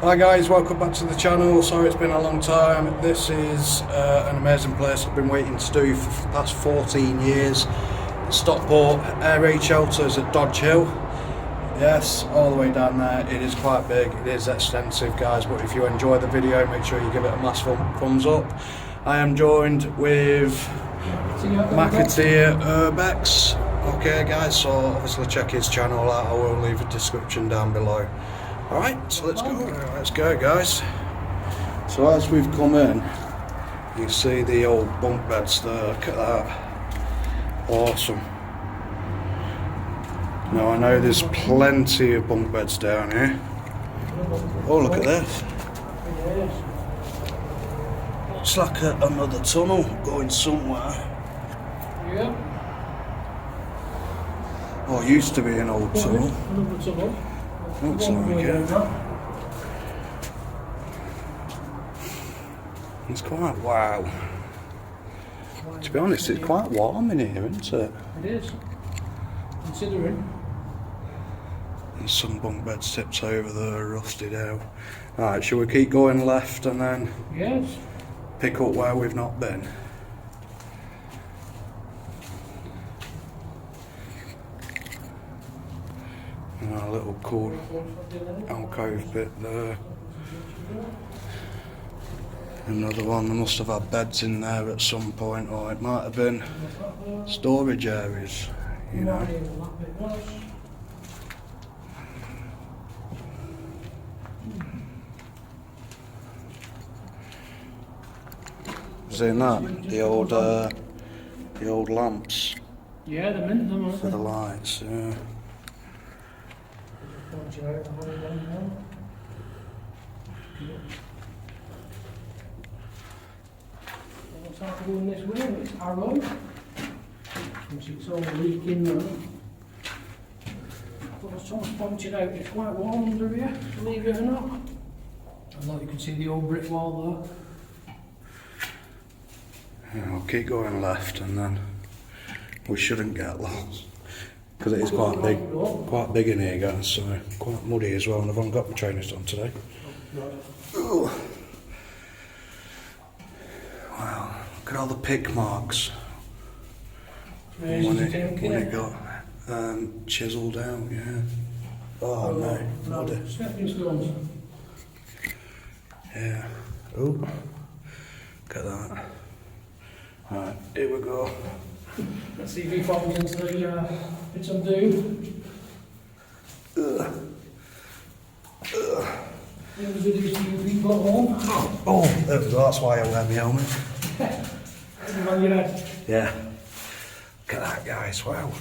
Hi guys, welcome back to the channel. Sorry it's been a long time. This is an amazing place I've been waiting to do for the past 14 years. Stockport Air Raid Shelters at Dodge Hill. Yes, all the way down there. It is quite big, it is extensive guys, but if you enjoy the video make sure you give it a massive thumbs up. I am joined with Urbex. Okay guys, so obviously check his channel out, I will leave a description down below. Alright, so let's go guys. So as we've come in, you see the old bunk beds there, look at that. Awesome. Now I know there's plenty of bunk beds down here. Oh, look at this. Looks like another tunnel going somewhere. Yeah. Oh, it used to be an old tunnel. Another tunnel. Looks like it. It's quite wow. To be honest, it's quite warm in here, isn't it? It is. Considering. There's some bunk bed tips over there, rusted out. Alright, shall we keep going left and then pick up where we've not been? A little cool alcove bit there. Another one, they must have had beds in there at some point, or it might have been storage areas, you know. Seeing that? The old lamps. Yeah, they're mint them, aren't for the lights, yeah. What's that going this way? It's arrow. It's all leaking now. But as someone's pointed out, it's quite warm under here, believe it or not. I know you can see the old brick wall there. Yeah, we'll keep going left and then we shouldn't get lost. Because it is quite big in here guys, so quite muddy as well, and I've only got my trainers on today. Ooh. Wow, look at all the pick marks. When it got chiselled out, yeah. Oh no, muddy. Stepping stones. Yeah. Oh, look at that. Alright, here we go. Let's see if he falls into the bits of doom. These two people at home. Oh, there we go, that's why I wear my helmet. On your head. Yeah. Look at that guys, wow.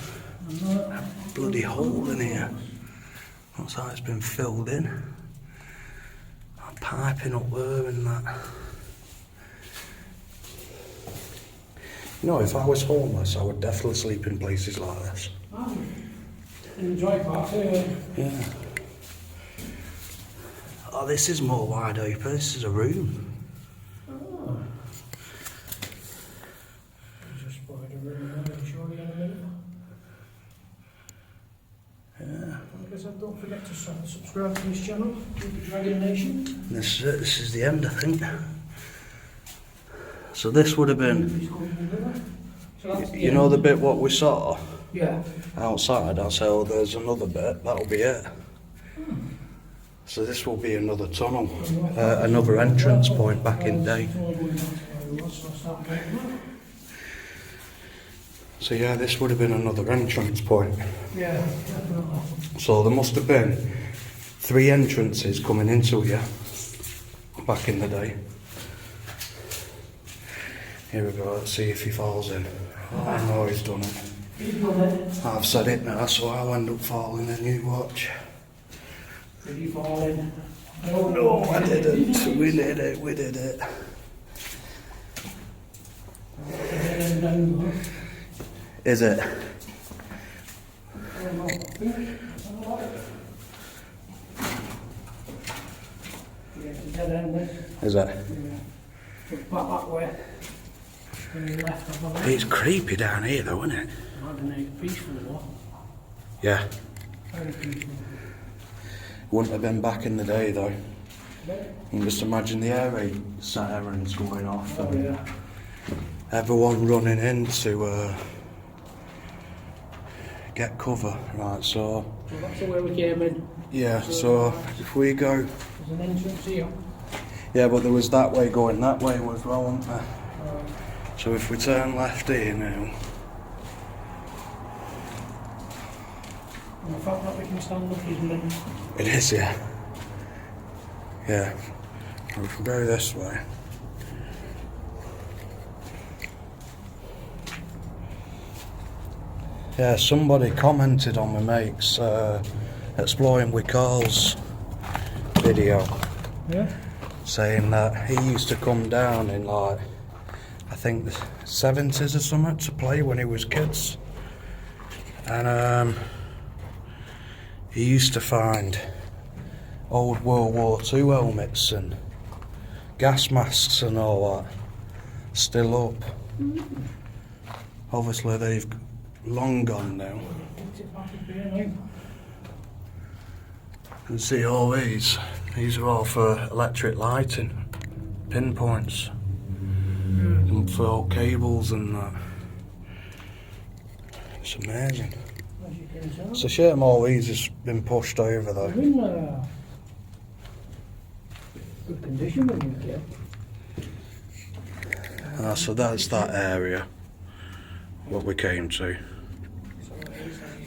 A bloody hole in here. Looks like it's been filled in. That piping up there and that. You know, if I was homeless, I would definitely sleep in places like this. In the dry park, anyway. Yeah. Oh, this is more wide open. This is a room. Oh. Just spider room there, show you in a minute. Yeah. Like I said, don't forget to subscribe to this channel, the Dragon Nation. This is it. This is the end, I think. So this would have been, you know the bit what we saw? Yeah. Outside, I said, oh, there's another bit, that'll be it. So this will be another tunnel, another entrance point back in day. So yeah, this would have been another entrance point. Yeah, definitely. So there must have been 3 entrances coming into here back in the day. Here we go, let's see if he falls in. Oh, I know he's done it. I've said it now, so I'll end up falling in, you watch. Did he fall in? No, I didn't. We did it. Is it? Is it? Back that way. It's creepy down here though, isn't it? Peaceful. Yeah. Very peaceful. Wouldn't have been back in the day though. You can just imagine the air raid sirens going off Oh and yeah. everyone running in to get cover. Right, so So that's the way we came in. yeah, so if we go, There's an entrance here. yeah, but there was that way going that way as well, wasn't there? Right. So if we turn left here now, And the fact that we can stand up is mint. it is, yeah. Yeah, we can go this way. Yeah, somebody commented on my mate's Exploring with Carl's video, Yeah. saying that he used to come down in like, I think the 70s or something to play when he was kids. And he used to find old World War II helmets and gas masks and all that still up. Obviously they've long gone now. You can see all these are all for electric lighting, pinpoints, and for all cables and that. It's amazing. As you can tell. It's a shame all these has been pushed over though. They're in good condition when you came. So that's that area, what we came to.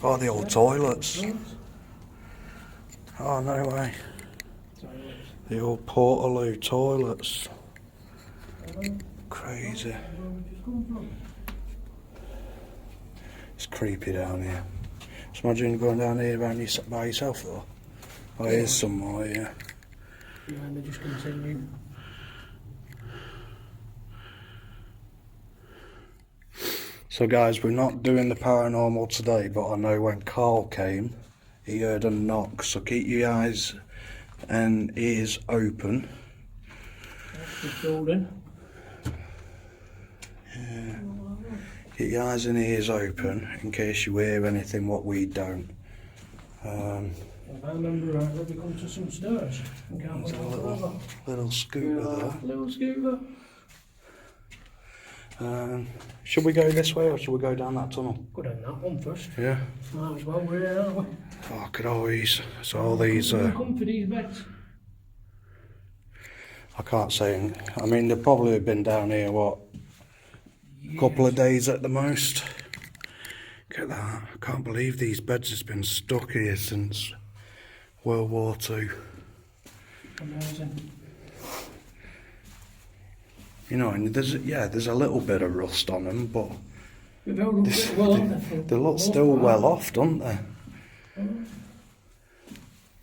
Oh, the old toilets. Oh, no way. The old Portaloo toilets. Crazy. It's creepy down here. Just imagine going down here by yourself though. Oh, here's some more, yeah. Yeah, and they just continue. So guys, we're not doing the paranormal today, but I know when Carl came, he heard a knock, so keep your eyes and ears open. That's the building. Yeah. Keep your eyes and ears open in case you hear anything what we don't. If I remember right, we come to some stairs. And can't There's a go over. little scooter there. Little scooter. Should we go this way or should we go down that tunnel? Go down that one first. Yeah. Might as well, we're here, aren't we? Oh, look at all these. So all these. Come for these beds. I can't say. I mean, they've probably been down here what, a couple of days at the most. Look at that. I can't believe these beds has been stuck here since World War II. Amazing. You know, and there's a little bit of rust on them, but We've held up pretty well, haven't they? they look still well off, don't they?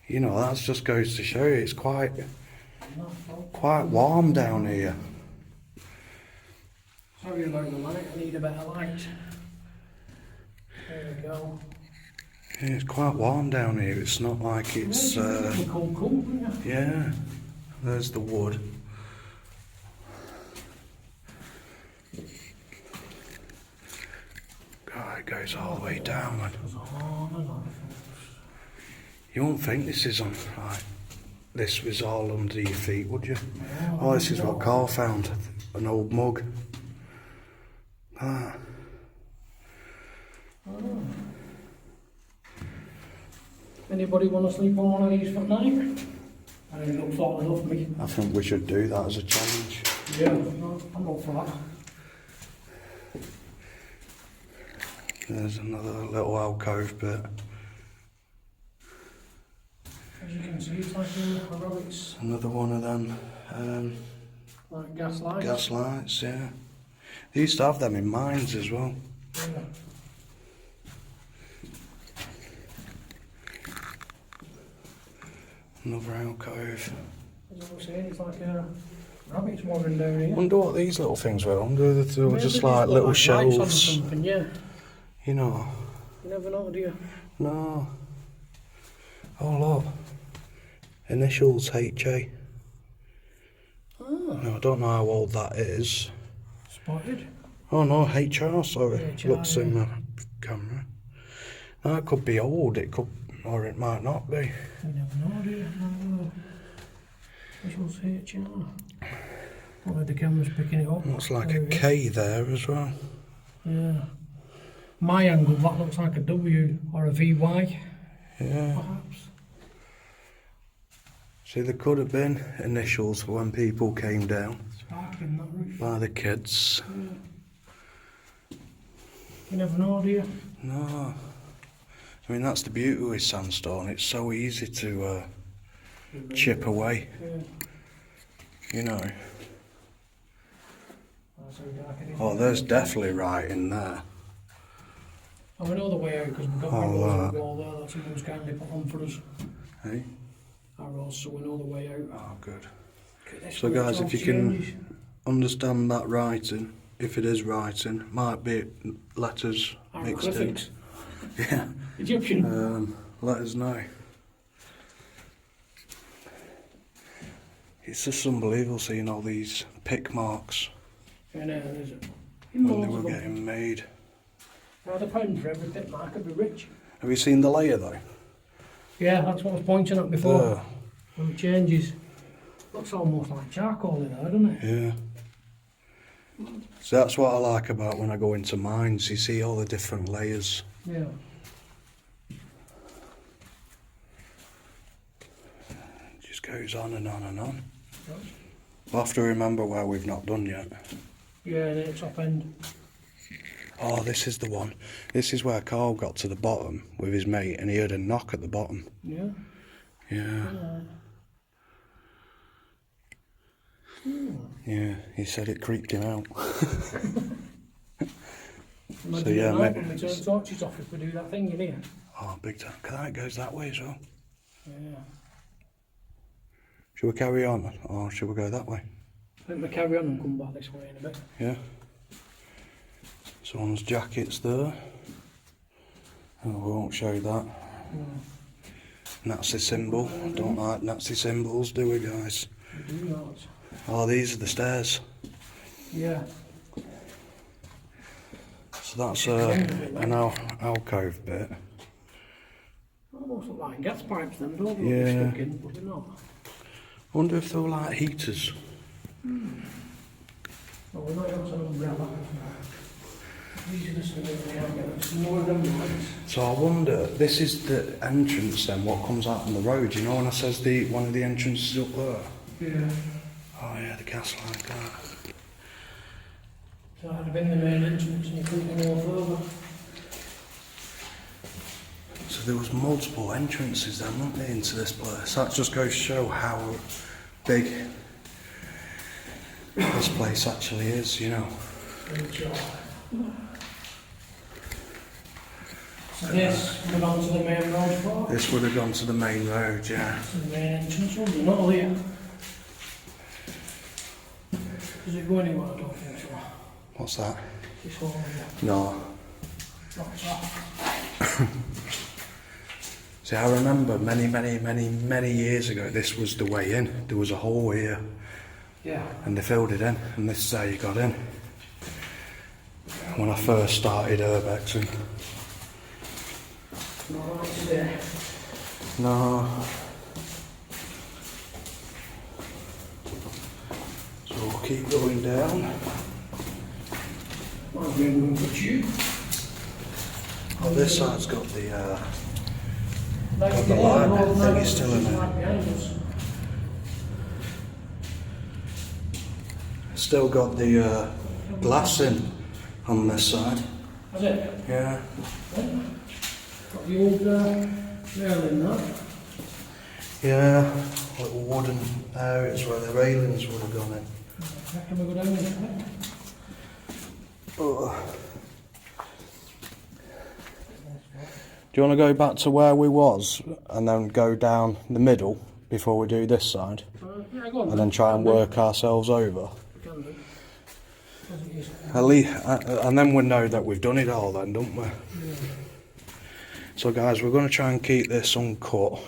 You know, that just goes to show you it's quite warm down here. Sorry about the light, I need a better light. There we go. Yeah, it's quite warm down here. It's not like it's Cool, yeah. There's the wood. God, it goes all the way down. Man. You wouldn't think this is on like this was all under your feet, would you? Oh, this is what Carl found. An old mug. Ah. Anybody want to sleep on one of these for night? I think it looks hot enough for me. I think we should do that as a challenge. Yeah, I'm up for that. There's another little alcove bit. As you can see, it's like a rabbit's Another one of them like gas lights. gas lights, yeah. They used to have them in mines as well. Yeah. Another alcove. As I was saying, it's like a rabbit's warren down here. Wonder what these little things were. Wonder if they were Maybe just they've like got, little lights on shelves. something, yeah. You know. You never know, do you? No. Oh look. Initials HA. Ah, No, I don't know how old that is. spotted. Oh no, HR, sorry. HR, Looks in yeah. the camera. No, it could be old, it could, or it might not be. You never know, do you? Visuals HR. Oh, the camera's picking it up. Looks like a K there as well. Yeah. My angle, that looks like a W or a VY. Yeah. Perhaps. See, there could have been initials for when people came down Sparkling that roof. by the kids. Yeah. You never know, do you? No. I mean, that's the beauty with sandstone. It's so easy to chip away. Yeah. You know. That's how dark it is. Oh, there's definitely writing there. Oh, we know the way out because we've got arrows on the wall there that someone's kindly put on for us. Hey? Arrows, so we know the way out. Oh, good. Okay, So guys, if you can understand that writing, if it is writing, might be letters mixed in. Yeah. Egyptian. Let us know. It's just unbelievable seeing all these pick marks Yeah, no, is it? when they were getting made. Now, £1 for every pit mark, I'd be rich. Have you seen the layer though? Yeah, that's what I was pointing at before. There. When it changes. Looks almost like charcoal in there, doesn't it? Yeah. So that's what I like about when I go into mines. You see all the different layers. Yeah. It just goes on and on and on. We'll have to remember where we've not done yet. Yeah, the top end. Oh, this is the one. This is where Carl got to the bottom with his mate and he heard a knock at the bottom. Yeah. Yeah. Yeah, he said it creeped him out. Imagine So yeah, when mate. we turn torches off if we do that thing in here. Oh, big time. It goes that way as well. Yeah. Should we carry on or should we go that way? I think we carry on and come back this way in a bit. Yeah. Someone's jacket's there. Oh, we won't show that. Nazi symbol. Don't like Nazi symbols, do we, guys? We do not. Oh, these are the stairs. Yeah. So that's an alcove bit. Almost look like gas pipes then, don't they? Yeah. Stuck in, but they're not. I wonder if they were like heaters. Well, we're not using an umbrella. These are the stuff that we have got. Some more of them lights. So I wonder, this is the entrance then, what comes out on the road. You know when I says one of the entrances up there? Yeah. Oh yeah, the gas like that. So that'd have been the main entrance and you couldn't go no further. So there was multiple entrances then, weren't there, into this place. That just goes to show how big this place actually is, you know. So this would on to the main road for? This would have gone to the main road, yeah. To the main entrance one, they're not all here. Does it go anywhere? I don't think so. What's that? This one here. No. What's that? See, I remember many years ago, this was the way in. There was a hole here. Yeah. And they filled it in, and this is how you got in. When I first started Urbexing. Not like today. No. So we'll keep going down. Might be able to tube. Oh, this side's got the Like the light thingy still in it. Still got the glass in on this side. Has it? Yeah. Got the old railing there. Yeah. Little wooden areas where the railings would have gone in. Reckon we go down this way? Oh. Do you want to go back to where we was and then go down the middle before we do this side? Yeah, go on. And then try and work ourselves over? We can do. At least, and then we know that we've done it all then, don't we? Yeah. So guys, we're going to try and keep this uncut.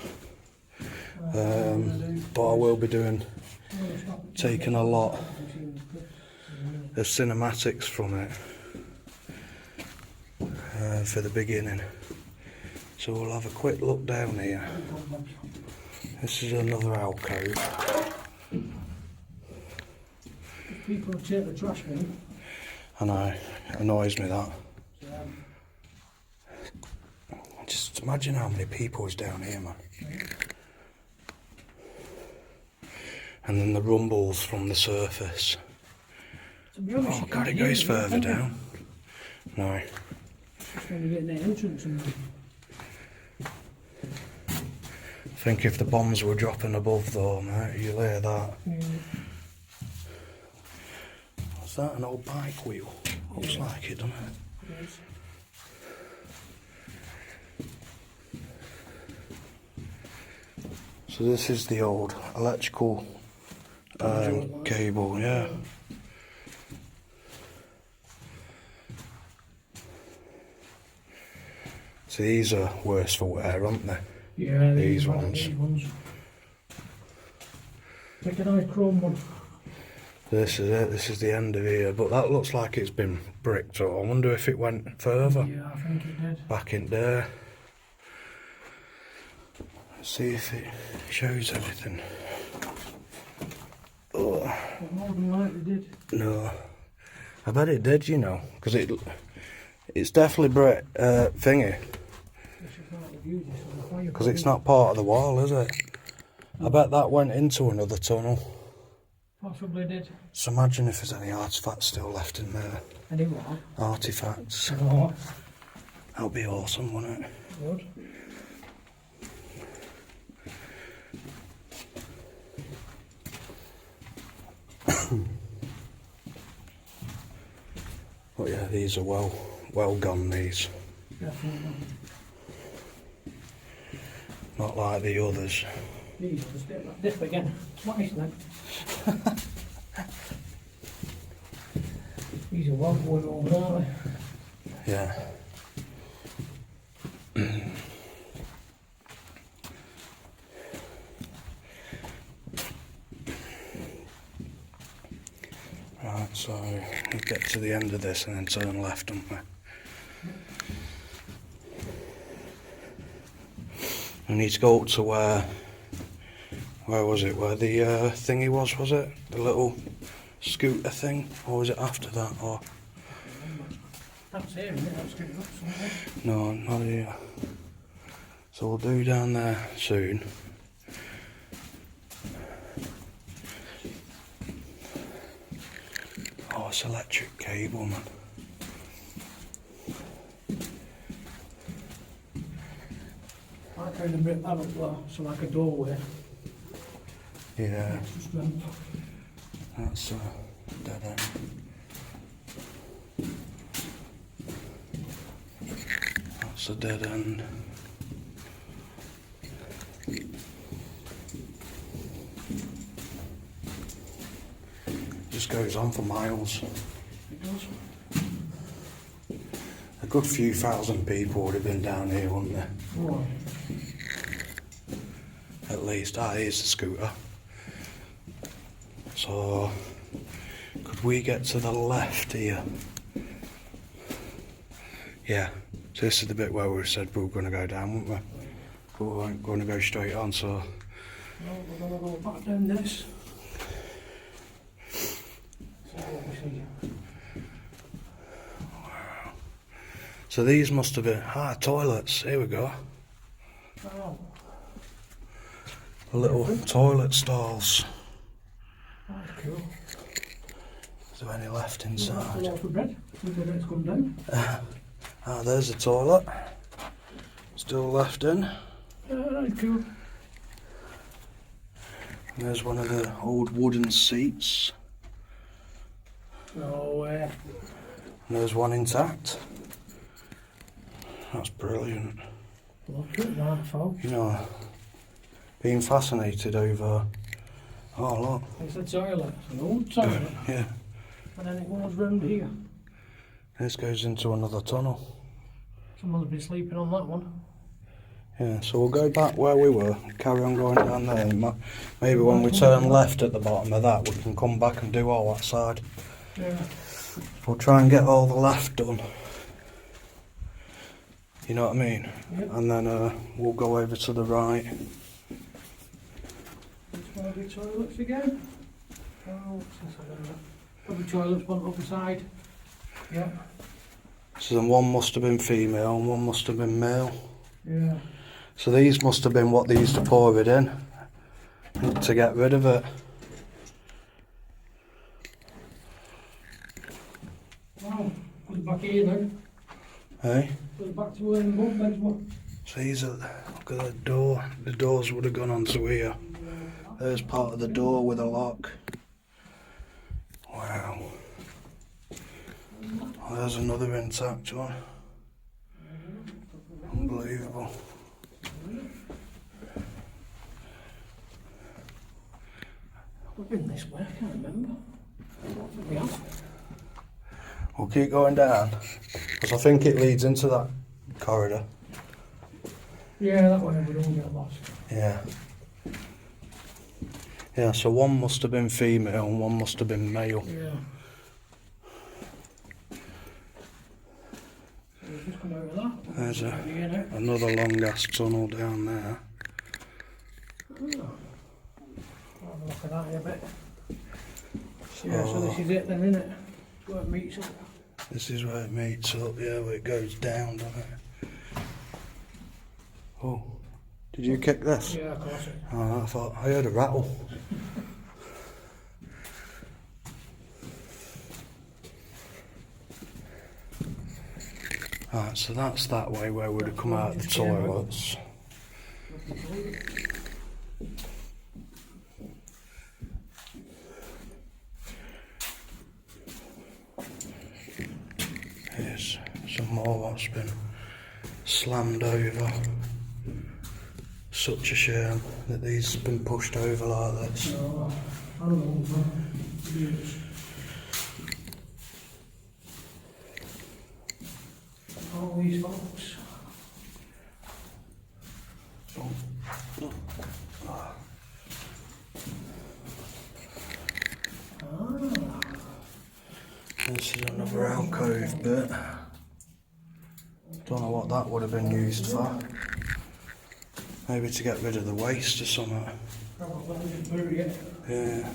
But I will be taking a lot of cinematics from it for the beginning. So we'll have a quick look down here. This is another alcove. people who take the trash bin. I know, it annoys me that. So, Just imagine how many people is down here, man. And then the rumbles from the surface. to be honest, Oh you God, can't it hear goes it, further can you? down. No. Just when you get the entrance and I think if the bombs were dropping above though, mate, you'll hear that. What's that, an old bike wheel? Looks like it, doesn't it? yes. So this is the old electrical cable, yeah. So these are worse for wear, aren't they? Yeah, These ones. ones. These ones. Like a nice chrome one. This is it, this is the end of here, but that looks like it's been bricked up. I wonder if it went further. Yeah, I think it did. Back in there. Let's see if it shows anything. Oh, But more than likely did. no. I bet it did, you know, because it's definitely thingy, This is not the used this on the fire. because it's not part of the wall, is it? I bet that went into another tunnel. Possibly did. So imagine if there's any artefacts still left in there. Any what? Artefacts. Oh, That'd be awesome, wouldn't it? good. But yeah, these are well gone, these. Definitely. Not like the others. These just dip like this again. Twice then. These are well going over, aren't they? Yeah. Right, so we get to the end of this and then turn left, don't we? We need to go up to where was it? Where the thingy was it? The little scooter thing? Or was it after that? Or That's here, isn't it? That's getting up somewhere. no, not here. So we'll do down there soon. Oh, it's electric cable, man. I kind of rip that up there, so like a doorway. Yeah, Extra strength. that's dead end. That's a dead end. Just goes on for miles. It does. A good few thousand people would have been down here, wouldn't there? Oh, At least. Ah, here's the scooter. So, could we get to the left here? Yeah. So this is the bit where we said we were going to go down, weren't we? But we weren't going to go straight on, so... well, we're going to go back down this. So what we see. So these must have been... Ah, toilets. Here we go. Oh, The little toilet stalls. that's cool. Is there any left That's a inside? loaf of bread. We've got to come down. Ah, there's the toilet. Still left in. That's cool. And there's one of the old wooden seats. So, And there's one intact. That's brilliant. look at that, folks. You know, being fascinated over... Oh, look. It's a toilet. It's an old toilet. Yeah. And then it goes round here. This goes into another tunnel. Someone's been sleeping on that one. Yeah, so we'll go back where we were, carry on going down there. And maybe when we turn left at the bottom of that, we can come back and do all that side. Yeah. We'll try and get all the left done. You know what I mean? Yep. And then we'll go over to the right. Which one of the toilets again? Oh, what's this one? Probably toilets on the other side. Yeah. So then one must have been female and one must have been male. Yeah. So these must have been what they used to pour it in to get rid of it. Wow. Put it back here then. Hey? Put it back to where the bunk beds were. So these are, look at the door. The doors would have gone onto here. There's part of the door with a lock. Wow. Oh, there's another intact one. Unbelievable. We've been this way, I can't remember. We have. We'll keep going down, because I think it leads into that corridor. Yeah, that way we don't get lost. Yeah. Yeah, so one must have been female and one must have been male. Yeah. So we've just come out of that. There's Here now. another long ass tunnel down there. Oh. I'll have a look at that in a bit. Yeah, so this is it then, isn't it? It's where it meets up. This is where it meets up, yeah, where it goes down, doesn't it? Oh, did you kick this? Yeah, of course. Oh, I thought, I heard a rattle. Right, so that's that way where we'd have come out of the toilets. Here's some more that's been slammed over. Such a shame that these have been pushed over like this. No, I don't know. Yes. All these folks. This is another alcove bit. Don't know what that would have been used for. Maybe to get rid of the waste or something. Probably just bury it. Yeah.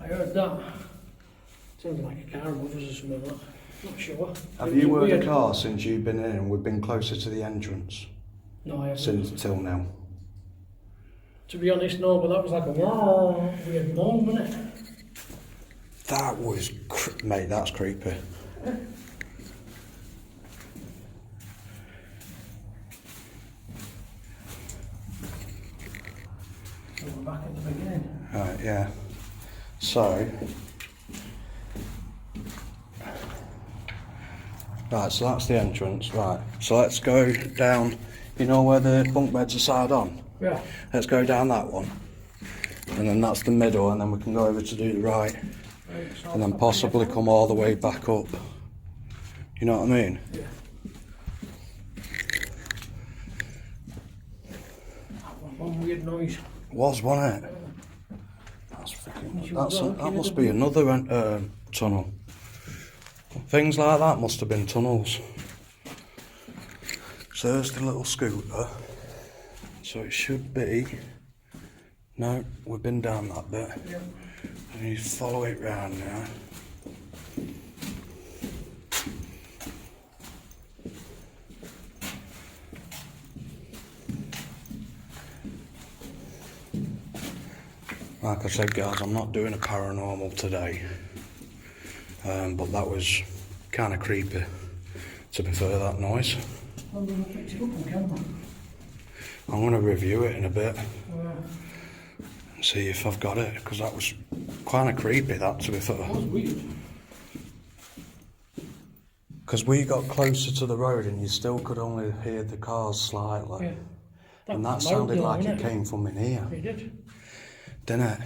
I heard that. Sounded like a car above us or something like that. Not sure. Have you worked a car since you've been in and we've been closer to the entrance? No, I haven't. Since till now? To be honest, no, but that was like a weird moan, wasn't it? That was, mate, that's creepy. So we're back at the beginning. Right, yeah. So, right, so that's the entrance, right. So let's go down, you know where the bunk beds are side on? Yeah. Let's go down that one. And then that's the middle, and then we can go over to do the right. Right, so And then possibly come all the way back up. You know what I mean? Yeah. That was one weird noise. Was, wasn't it? That's freaking, that must be another tunnel. Things like that must have been tunnels. So there's the little scooter. So it should be. No, we've been down that bit. Yep. And you follow it round now. Like I said, guys, I'm not doing a paranormal today, but that was kind of creepy, to be fair, that noise. I'm going to pick it up on camera. I'm going to review it in a bit Yeah. and see if I've got it, because that was kind of creepy, that, to be fair. That was weird. Because we got closer to the road and you still could only hear the cars slightly. Yeah. And that was sounded loud, like it wasn't came from in here, It did. didn't it?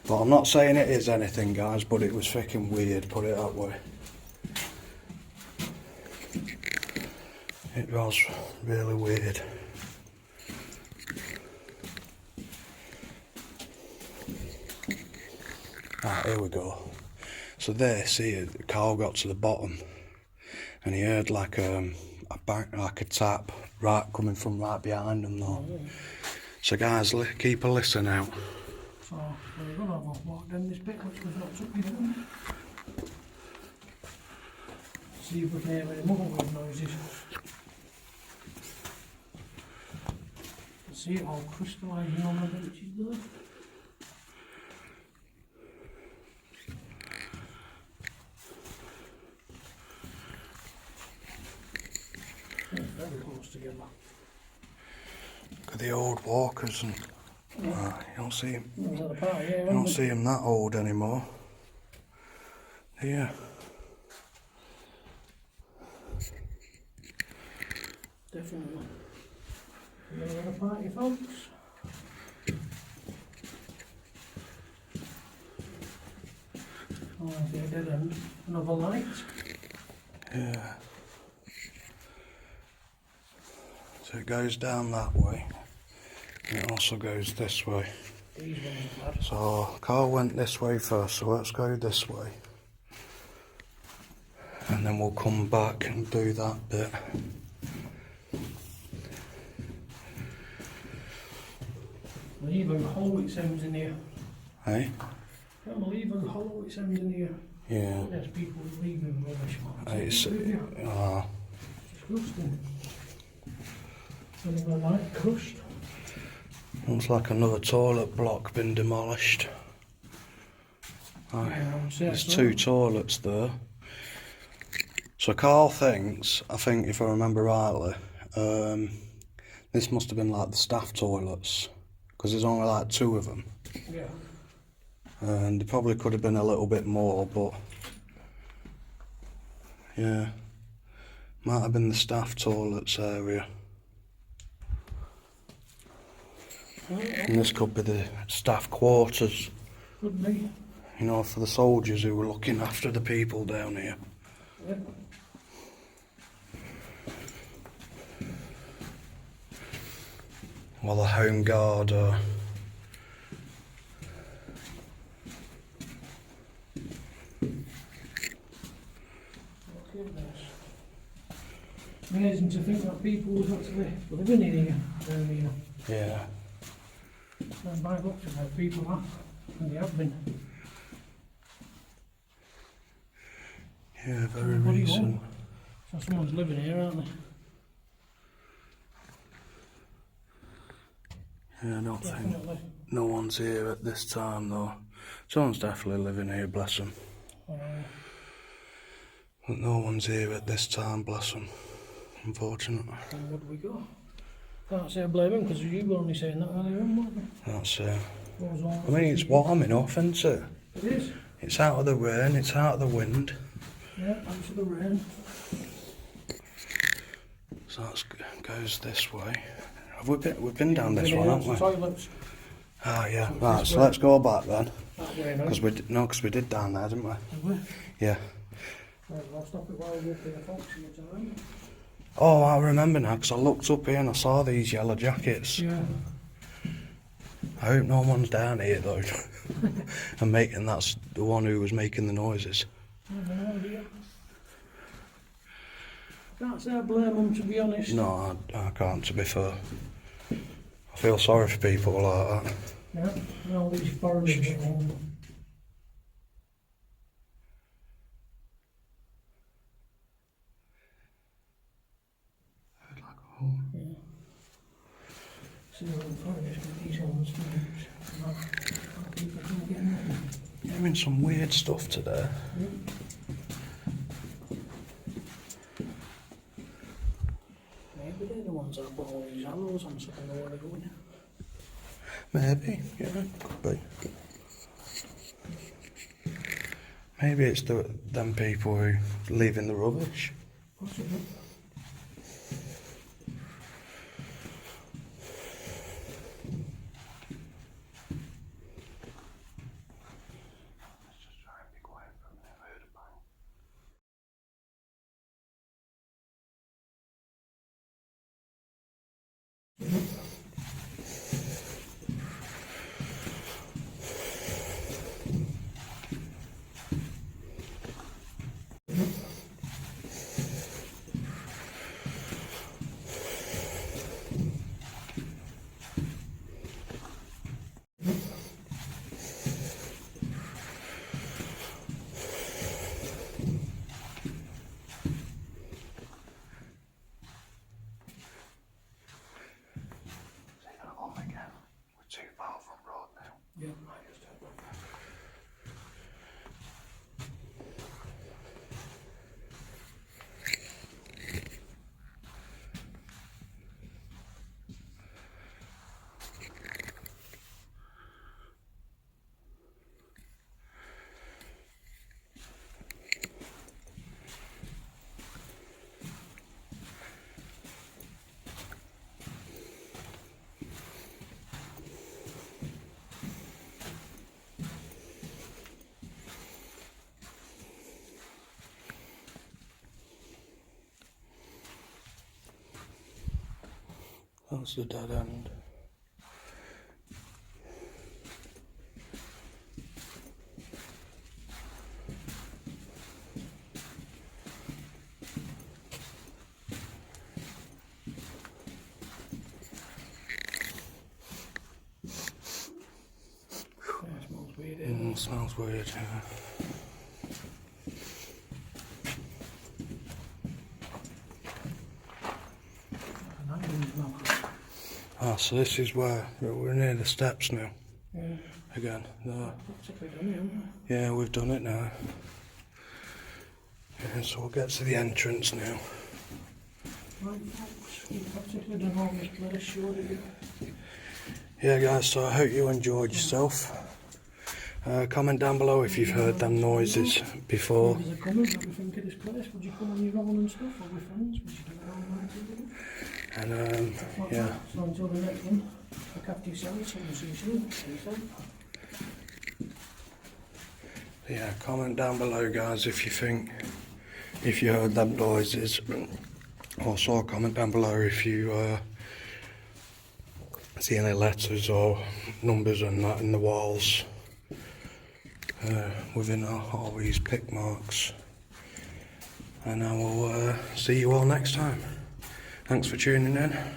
But I'm not saying it is anything, guys, but it was freaking weird, put it that way. It was really weird. Right, here we go. So this here, Carl got to the bottom and he heard like a bang, like a tap right coming from right behind him though. So guys, keep a listen out. So we're going to walk down this bit which we've not took you down. See if we can hear any more weird noises. See it all crystallising on the benches there. Very close together. Look at the old walkers and you don't see him. You don't see him that old anymore. Yeah. Definitely. You know where to party, folks? Oh, I see a dead end. Another light. Yeah. So it goes down that way. And it also goes this way. These ones, lad. So Carl went this way first, so let's go this way. And then we'll come back and do that bit. Believe how hollow it sounds in here. Hey? Can't believe how hollow it sounds in here. Yeah. There's people leaving rubbish. It's disgusting. Something like crushed. looks like another toilet block been demolished. There's two toilets there. So Carl thinks, I think if I remember rightly, this must have been like the staff toilets, because there's only like two of them. Yeah. And there probably could have been a little bit more, but yeah, might have been the staff toilets area. And this could be the staff quarters. Could be. You know, for the soldiers who were looking after the people down here. Yeah. Well, the home guard Amazing to think that people was actually living in here, down here. yeah. And by the looks of it, people have, and they have been. Yeah, very recent. So someone's living here, aren't they? Yeah, I don't Definitely. think no one's here at this time though. Someone's definitely living here, bless them. But no one's here at this time, bless them. Unfortunately. And where do we go? Can't say I blame him because you were only saying that earlier on, weren't you? That's I mean, it's warm enough, isn't it? It is. It's out of the rain, it's out of the wind. Yeah, thanks for the rain. So that goes this way. We've been down this one, haven't we? Toilets. Ah, yeah. Right, so let's go back then. That way, no? Because we did down there, didn't we? Did we? Yeah. Right, I'll stop it while we're walking the folks in the time. Oh, I remember now, because I looked up here and I saw these yellow jackets. Yeah. I hope no one's down here though. And that's the one who was making the noises. I have no idea. Can't say I blame them, to be honest. No, I can't, to be fair. I feel sorry for people like that. Yeah, and all these foreigners at home. Yeah. See what foreigners with these homes people don't get nothing. Doing some weird stuff today. Yeah. Maybe they're the ones that put all these arrows on so they know where they're going. Maybe, yeah, could be. Maybe it's them people who leave in the rubbish. Possibly. Yeah, I just heard that. That's the dead end. Yeah, it smells weird. Smells weird, yeah. Ah, so this is where we're near the steps now. Yeah. Again. No. Practically done it, haven't Yeah, we've done it now. Yeah, so we'll get to the entrance now. we? Right, folks, we've practically done all this place, surely. Yeah guys, so I hope you enjoyed yourself. Comment down below if you've heard them noises before. There's a comment, what do you think of this place? Would you come on your own and stuff, or with friends? Would you do it all night together? And yeah. So until the next one, look after yourselves and we'll see you soon. See you soon. Yeah, comment down below guys if you heard them noises. Also comment down below if you see any letters or numbers and that in the walls within all these pick marks. And I will see you all next time. Thanks for tuning in.